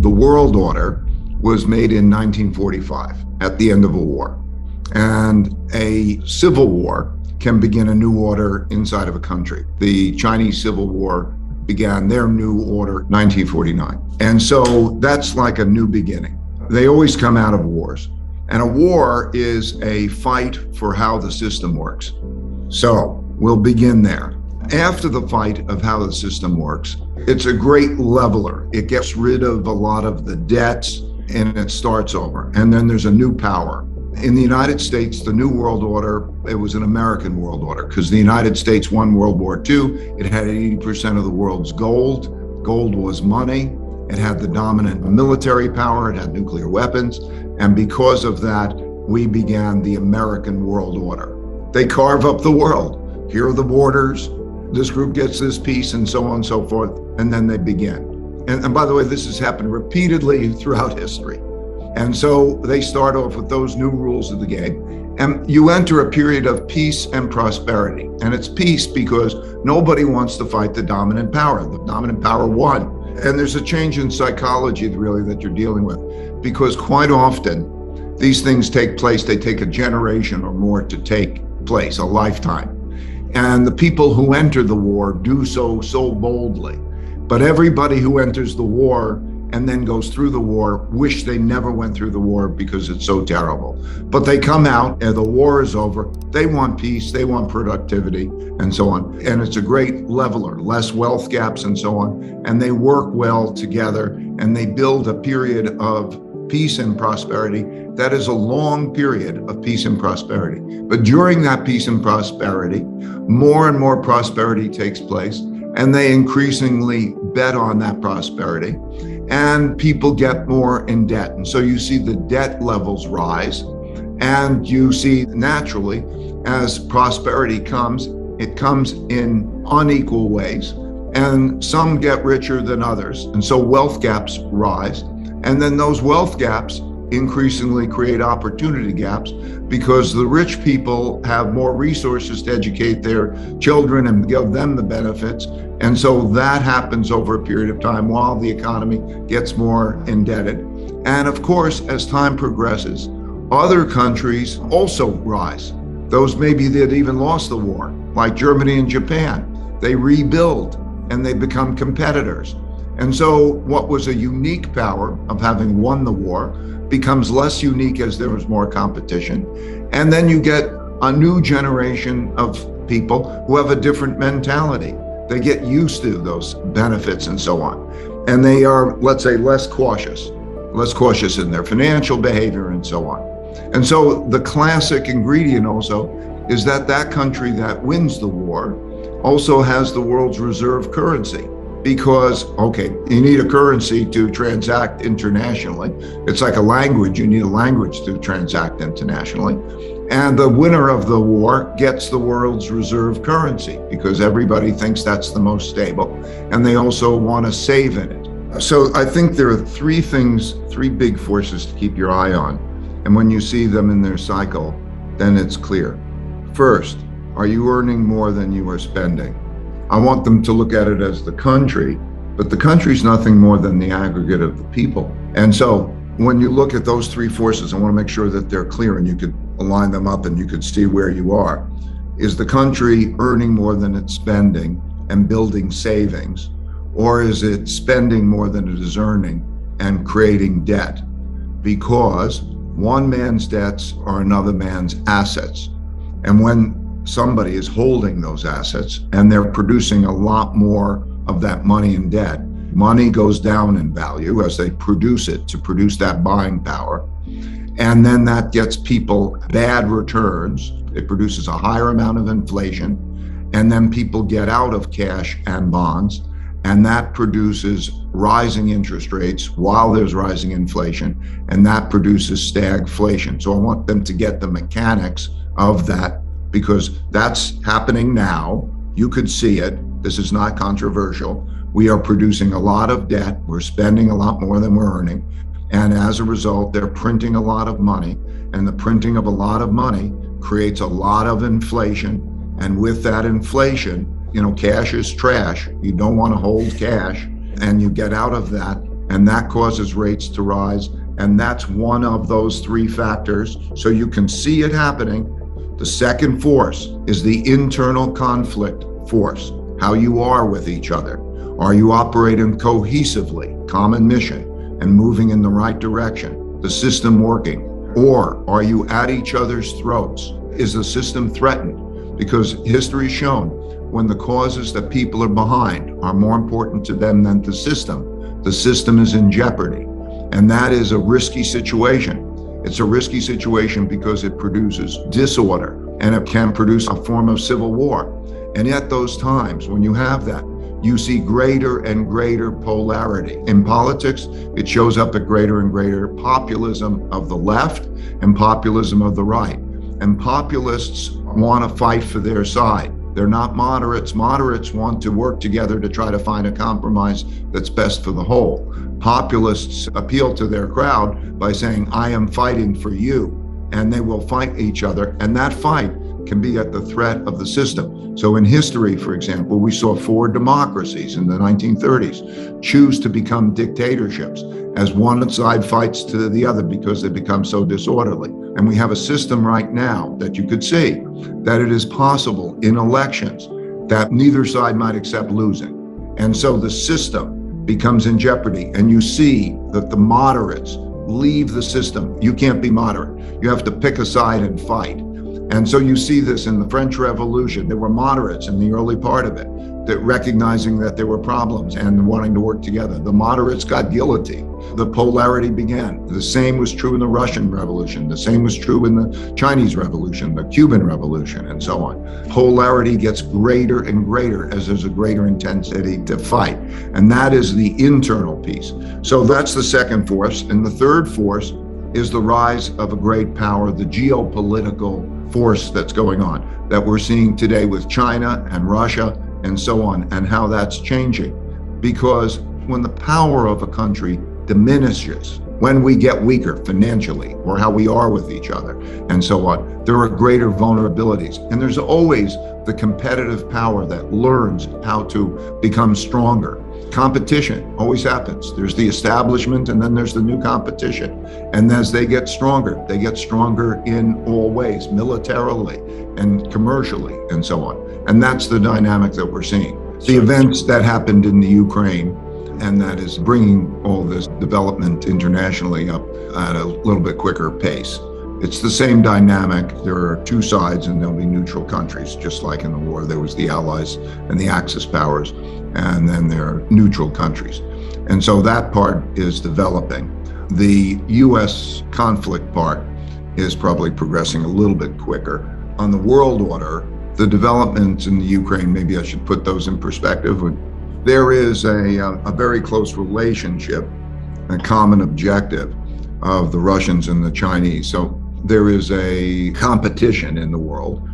The world order was made in 1945 at the end of a war. And a civil war can begin a new order inside of a country. The Chinese Civil War began their new order 1949. And so that's like a new beginning. They always come out of wars. And a war is a fight for how the system works. So we'll begin there. After the fight of how the system works, it's a great leveler. It gets rid of a lot of the debts and it starts over. And then there's a new power. In the United States, the New World Order, it was an American world order because the United States won World War II. It had 80% of the world's gold. Gold was money. It had the dominant military power. It had nuclear weapons. And because of that, we began the American world order. They carve up the world. Here are the borders. This group gets this piece and so on and so forth. And then they begin. And by the way, this has happened repeatedly throughout history. And so they start off with those new rules of the game. And you enter a period of peace and prosperity. And it's peace because nobody wants to fight the dominant power. The dominant power won. And there's a change in psychology really that you're dealing with, because quite often these things take place. They take a generation or more to take place, a lifetime. And the people who enter the war do so boldly. But everybody who enters the war and then goes through the war wish they never went through the war because it's so terrible. But they come out and the war is over. They want peace, they want productivity, and so on. And it's a great leveler, less wealth gaps and so on. And they work well together and they build a period of peace and prosperity that is a long period of peace and prosperity. But during that peace and prosperity, more and more prosperity takes place, and they increasingly bet on that prosperity, and people get more in debt. And so you see the debt levels rise, and you see naturally as prosperity comes, it comes in unequal ways, and some get richer than others. And so wealth gaps rise. And then those wealth gaps increasingly create opportunity gaps because the rich people have more resources to educate their children and give them the benefits. And so that happens over a period of time while the economy gets more indebted. And of course, as time progresses, other countries also rise. Those maybe that even lost the war, like Germany and Japan, they rebuild and they become competitors. And so what was a unique power of having won the war becomes less unique as there was more competition. And then you get a new generation of people who have a different mentality. They get used to those benefits and so on. And they are, let's say, less cautious in their financial behavior and so on. And so the classic ingredient also is that that country that wins the war also has the world's reserve currency. Because, okay, you need a currency to transact internationally. It's like a language. You need a language to transact internationally. And the winner of the war gets the world's reserve currency because everybody thinks that's the most stable. And they also want to save in it. So I think there are three big forces to keep your eye on. And when you see them in their cycle, then it's clear. First, are you earning more than you are spending? I want them to look at it as the country, but the country's nothing more than the aggregate of the people. And so when you look at those three forces, I want to make sure that they're clear and you could align them up and you could see where you are. Is the country earning more than it's spending and building savings? Or is it spending more than it is earning and creating debt? Because one man's debts are another man's assets. And when somebody is holding those assets and they're producing a lot more of that money in debt, money goes down in value as they produce it to produce that buying power. And then that gets people bad returns. It produces a higher amount of inflation. And then people get out of cash and bonds. And that produces rising interest rates while there's rising inflation. And that produces stagflation. So I want them to get the mechanics of that, because that's happening now. You could see it. This is not controversial. We are producing a lot of debt. We're spending a lot more than we're earning. And as a result, they're printing a lot of money. And the printing of a lot of money creates a lot of inflation. And with that inflation, cash is trash. You don't want to hold cash. And you get out of that and that causes rates to rise. And that's one of those three factors. So you can see it happening. The second force is the internal conflict force, how you are with each other. Are you operating cohesively, common mission, and moving in the right direction? The system working? Or are you at each other's throats? Is the system threatened? Because history's shown when the causes that people are behind are more important to them than the system is in jeopardy. And that is a risky situation. It's a risky situation because it produces disorder and it can produce a form of civil war. And at those times, when you have that, you see greater and greater polarity. In politics, it shows up at greater and greater populism of the left and populism of the right. And populists want to fight for their side. They're not moderates. Moderates want to work together to try to find a compromise that's best for the whole. Populists appeal to their crowd by saying, I am fighting for you, and they will fight each other. And that fight can be at the threat of the system. So in history, for example, we saw 4 democracies in the 1930s choose to become dictatorships as one side fights to the other because they become so disorderly. And we have a system right now that you could see that it is possible in elections that neither side might accept losing. And so the system becomes in jeopardy. And you see that the moderates leave the system. You can't be moderate. You have to pick a side and fight. And so you see this in the French Revolution. There were moderates in the early part of it, that recognizing that there were problems and wanting to work together. The moderates got guillotined. The polarity began. The same was true in the Russian Revolution. The same was true in the Chinese Revolution, the Cuban Revolution, and so on. Polarity gets greater and greater as there's a greater intensity to fight. And that is the internal piece. So that's the second force. And the third force is the rise of a great power, the geopolitical force that's going on, that we're seeing today with China and Russia and so on, and how that's changing. Because when the power of a country diminishes, when we get weaker financially, or how we are with each other and so on, there are greater vulnerabilities. And there's always the competitive power that learns how to become stronger. Competition always happens. There's the establishment and then there's the new competition. And as they get stronger in all ways, militarily and commercially and so on. And that's the dynamic that we're seeing. The events that happened in the Ukraine, and that is bringing all this development internationally up at a little bit quicker pace. It's the same dynamic. There are two sides and there'll be neutral countries, just like in the war. There was the Allies and the Axis powers, and then there are neutral countries. And so that part is developing. The US conflict part is probably progressing a little bit quicker. On the world order, the developments in the Ukraine, maybe I should put those in perspective. There is a very close relationship, a common objective of the Russians and the Chinese. So there is a competition in the world,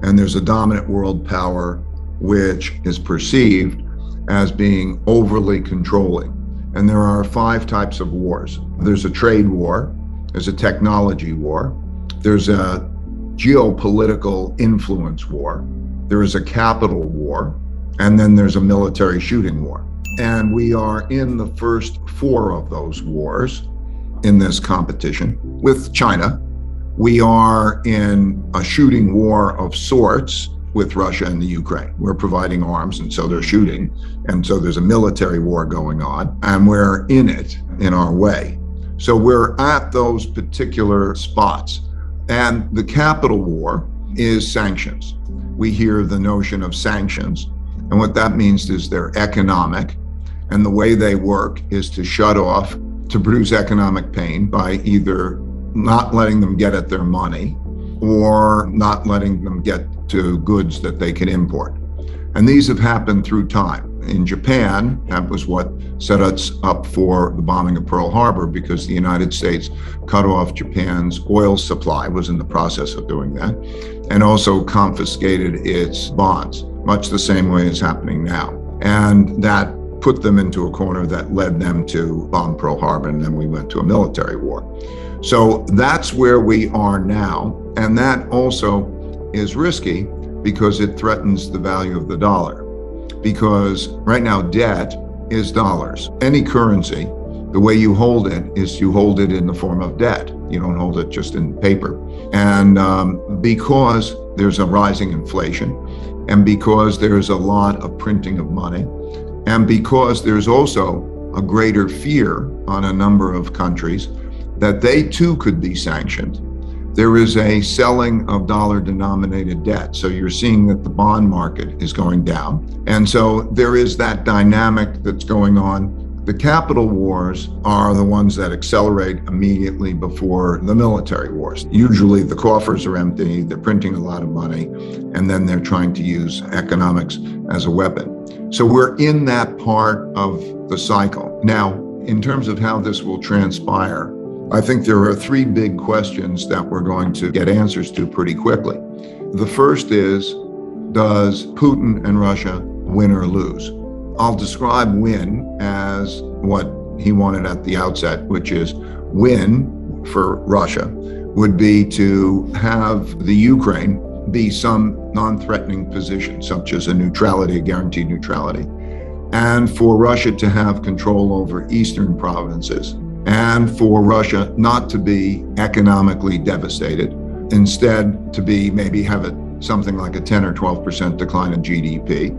and there's a dominant world power which is perceived as being overly controlling. And there are 5 types of wars. There's a trade war, there's a technology war, there's a geopolitical influence war, there is a capital war, and then there's a military shooting war. And we are in the first 4 of those wars in this competition with China. We are in a shooting war of sorts with Russia and the Ukraine. We're providing arms, and so they're shooting. And so there's a military war going on, and we're in it in our way. So we're at those particular spots. And the capital war is sanctions. We hear the notion of sanctions. And what that means is they're economic. And the way they work is to shut off, to produce economic pain by either not letting them get at their money or not letting them get to goods that they can import. And these have happened through time. In Japan, that was what set us up for the bombing of Pearl Harbor, because the United States cut off Japan's oil supply, was in the process of doing that, and also confiscated its bonds, much the same way as happening now. And that put them into a corner that led them to bomb Pearl Harbor, and then we went to a military war. So that's where we are now. And that also is risky because it threatens the value of the dollar. Because right now, debt is dollars. Any currency The way you hold it is you hold it in the form of debt. You don't hold it just in paper. And because there's a rising inflation, and because there's a lot of printing of money, and because there's also a greater fear on a number of countries that they too could be sanctioned, there is a selling of dollar-denominated debt. So you're seeing that the bond market is going down. And so there is that dynamic that's going on. The capital wars are the ones that accelerate immediately before the military wars. Usually the coffers are empty, they're printing a lot of money, and then they're trying to use economics as a weapon. So we're in that part of the cycle. Now, in terms of how this will transpire, I think there are three big questions that we're going to get answers to pretty quickly. The first is, does Putin and Russia win or lose? I'll describe win as what he wanted at the outset, which is win for Russia would be to have the Ukraine be some non-threatening position, such as a neutrality, a guaranteed neutrality, and for Russia to have control over eastern provinces, and for Russia not to be economically devastated, instead to be maybe have something like a 10 or 12% decline in GDP,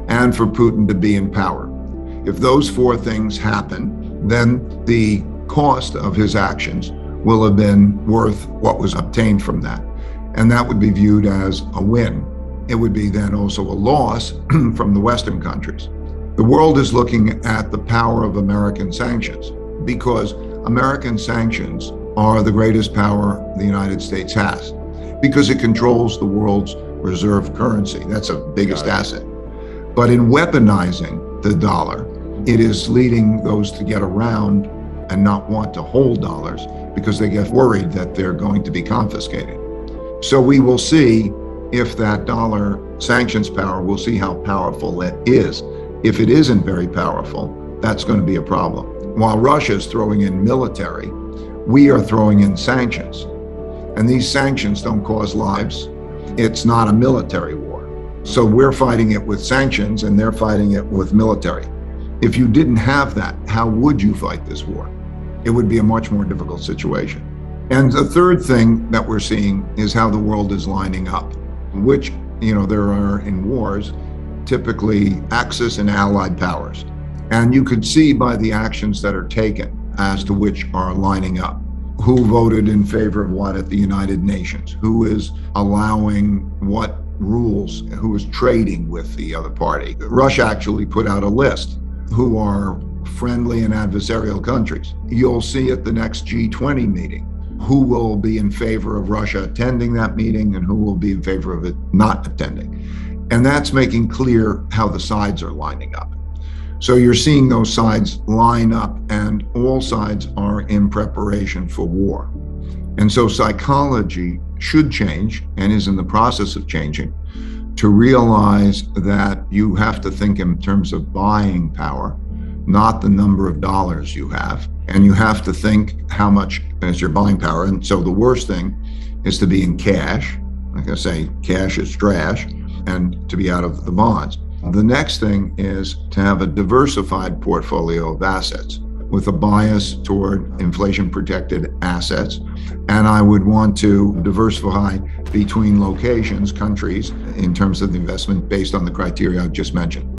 and for Putin to be in power. If those four things happen, then the cost of his actions will have been worth what was obtained from that. And that would be viewed as a win. It would be then also a loss from the Western countries. The world is looking at the power of American sanctions, because American sanctions are the greatest power the United States has, because it controls the world's reserve currency. That's the biggest asset. But in weaponizing the dollar, it is leading those to get around and not want to hold dollars because they get worried that they're going to be confiscated. So we will see if that dollar sanctions power, we'll see how powerful it is. If it isn't very powerful, that's going to be a problem. While Russia is throwing in military, we are throwing in sanctions. And these sanctions don't cause lives. It's not a military war. So we're fighting it with sanctions and they're fighting it with military. If you didn't have that, how would you fight this war? It would be a much more difficult situation. And the third thing that we're seeing is how the world is lining up, which, there are in wars, typically Axis and allied powers. And you could see by the actions that are taken as to which are lining up. Who voted in favor of what at the United Nations? Who is allowing what rules? Who is trading with the other party? Russia actually put out a list who are friendly and adversarial countries. You'll see at the next G20 meeting who will be in favor of Russia attending that meeting and who will be in favor of it not attending. And that's making clear how the sides are lining up. So you're seeing those sides line up, and all sides are in preparation for war. And so psychology should change, and is in the process of changing, to realize that you have to think in terms of buying power, not the number of dollars you have. And you have to think how much is your buying power. And so the worst thing is to be in cash. Like I say, cash is trash, and to be out of the bonds. The next thing is to have a diversified portfolio of assets with a bias toward inflation-protected assets. And I would want to diversify between locations, countries, in terms of the investment based on the criteria I just mentioned.